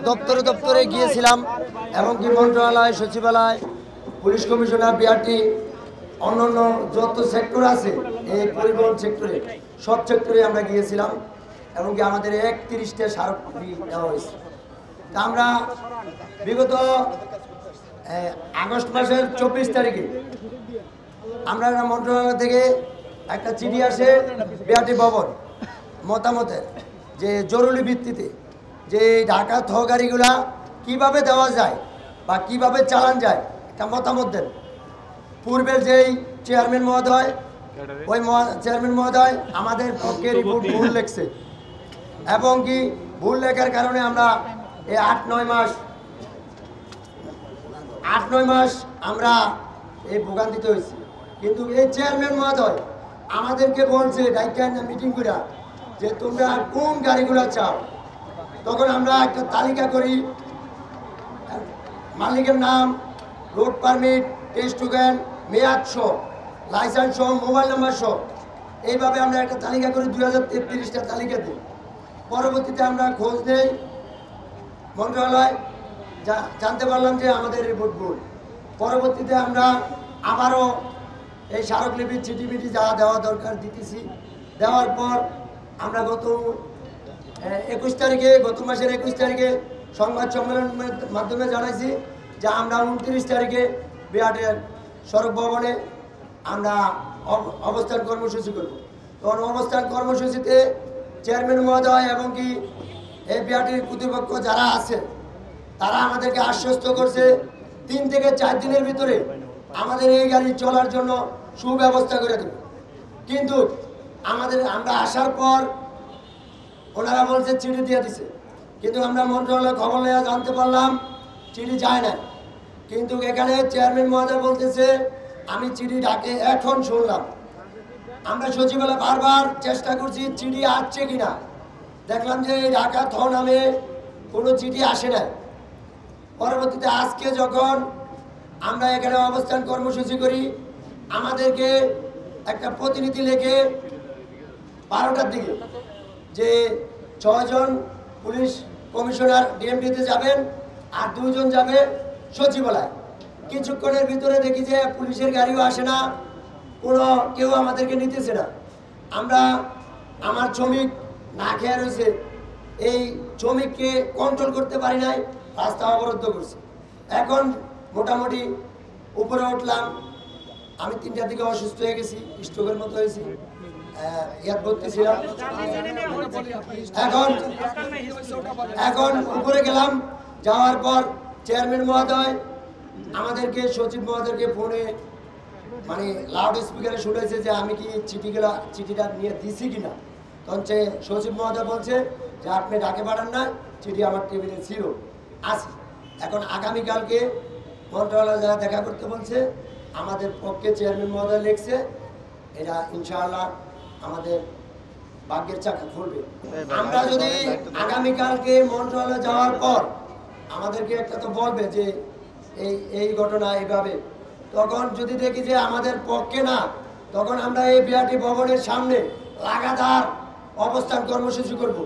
দপ্তরে দপ্তরে গিয়েছিলাম এবং কি মন্ত্রণালয়, সচিবালয়, পুলিশ কমিশনার, বিআরটি, অন্যান্য যত সেক্টর আছে এই পরিবহন সেক্টরে, সব সেক্টরে আমরা গিয়েছিলাম এবং কি আমাদের 31টা স্মারকলিপি দেওয়া হয়েছে। তা আমরা বিগত আগস্ট মাসের 24 তারিখে আমরা মন্ত্রণালয় থেকে একটা চিঠি আসে বিআরটি ভবন মতামতের যে জরুরি ভিত্তিতে যে ঢাকা থ গাড়িগুলা কীভাবে দেওয়া যায় বা কিভাবে চালান যায় একটা মতামত দেন। পূর্বের যেই চেয়ারম্যান মহোদয়, ওই চেয়ারম্যান মহোদয় আমাদের পক্ষে রিপোর্ট ভুল লিখছে এবং কি ভুল লেখার কারণে আমরা এই 8-9 মাস আমরা এই ভোগান্তিতে হয়েছি। কিন্তু এই চেয়ারম্যান মহোদয় আমাদেরকে বলছে ডাইকা মিটিং করে যে তোমরা কোন গাড়িগুলো চাও। তখন আমরা একটা তালিকা করি, মালিকের নাম, রোড পারমিট, টেস্ট টোকেন, মেয়াদ সহ, লাইসেন্স সহ, মোবাইল নাম্বার সহ, এইভাবে আমরা একটা তালিকা করি। 2033টা তালিকা দিই। পরবর্তীতে আমরা খোঁজ নেই মন্ত্রণালয়, জানতে পারলাম যে আমাদের রিপোর্ট ভুল। পরবর্তীতে আমরা আবারও এই স্মারকলিপির চিঠি যা দেওয়া দরকার দিতেছি। দেওয়ার পর আমরা গত মাসের 21 তারিখে সংবাদ সম্মেলনের মাধ্যমে জানাইছি যে আমরা 29 তারিখে বিআরটির সড়ক ভবনে আমরা অবস্থান কর্মসূচি করব। তখন অবস্থান কর্মসূচিতে চেয়ারম্যান মহোদয় এবং কি এই বিআরটির কর্তৃপক্ষ যারা আছে তারা আমাদেরকে আশ্বস্ত করছে 3 থেকে 4 দিনের ভিতরে আমাদের এই গাড়ি চলার জন্য সুব্যবস্থা করে দেবে। কিন্তু আমরা আসার পর ওনারা বলছে চিঠি দিয়ে দিছে, কিন্তু আমরা মন্ত্রণালয় খবর নেওয়া জানতে পারলাম চিঠি যায় না। কিন্তু এখানে চেয়ারম্যান মহোদয় বলতেছে আমি চিঠি ডাকে এখন শুনলাম। আমরা সচিবালয় বারবার চেষ্টা করছি চিঠি আসছে কিনা, দেখলাম যে এই ঢাকা থ নামে কোনো চিঠি আসে না। পরবর্তীতে আজকে যখন আমরা এখানে অবস্থান কর্মসূচি করি, আমাদেরকে একটা প্রতিনিধি লেখে 12টার দিকে যে 6 জন পুলিশ কমিশনার ডিএমডিতে যাবেন আর 2 জন যাবে সচিবালয়। কিছুক্ষণের ভিতরে দেখি যে পুলিশের গাড়িও আসে না, কেউ আমাদেরকে নিতেছে না। আমার শ্রমিক না খেয়ে রয়েছে, এই শ্রমিককে কন্ট্রোল করতে পারি নাই, রাস্তা অবরুদ্ধ করছে। এখন মোটামুটি উপরে উঠলাম, আমি 3টার দিকে অসুস্থ হয়ে গেছি, স্ট্রোকের মতো হয়েছি, ভর্তি ছিলাম। এখন উপরে গেলাম, যাওয়ার পর চেয়ারম্যান মহোদয় আমাদেরকে, সচিব মহোদয়কে ফোনে মানে লাউড স্পিকারে শুনেছে যে আমি কি চিঠিটা নিয়ে দিছি কিনা। তখন সচিব মহোদয় বলছে যে আপনি ডাকে পাঠান না, চিঠি আমার টেবিলে ছিল, আছে। এখন আগামীকালকে মন্ত্রণালয় যারা দেখা করতে বলছে, আমাদের পক্ষে চেয়ারম্যান মহোদয় লিখছে, এটা ইনশাআল্লাহ আমাদের ভাগ্যের চাকা খুলবে। আমরা যদি আগামীকালকে মন্ত্রণালয় যাওয়ার পর আমাদেরকে একটা তো বলবে যে এই ঘটনা এইভাবে, তখন যদি দেখি যে আমাদের পক্ষে না, তখন আমরা এই বিআরটি ভবনের সামনে লাগাতার অবস্থান কর্মসূচি করব।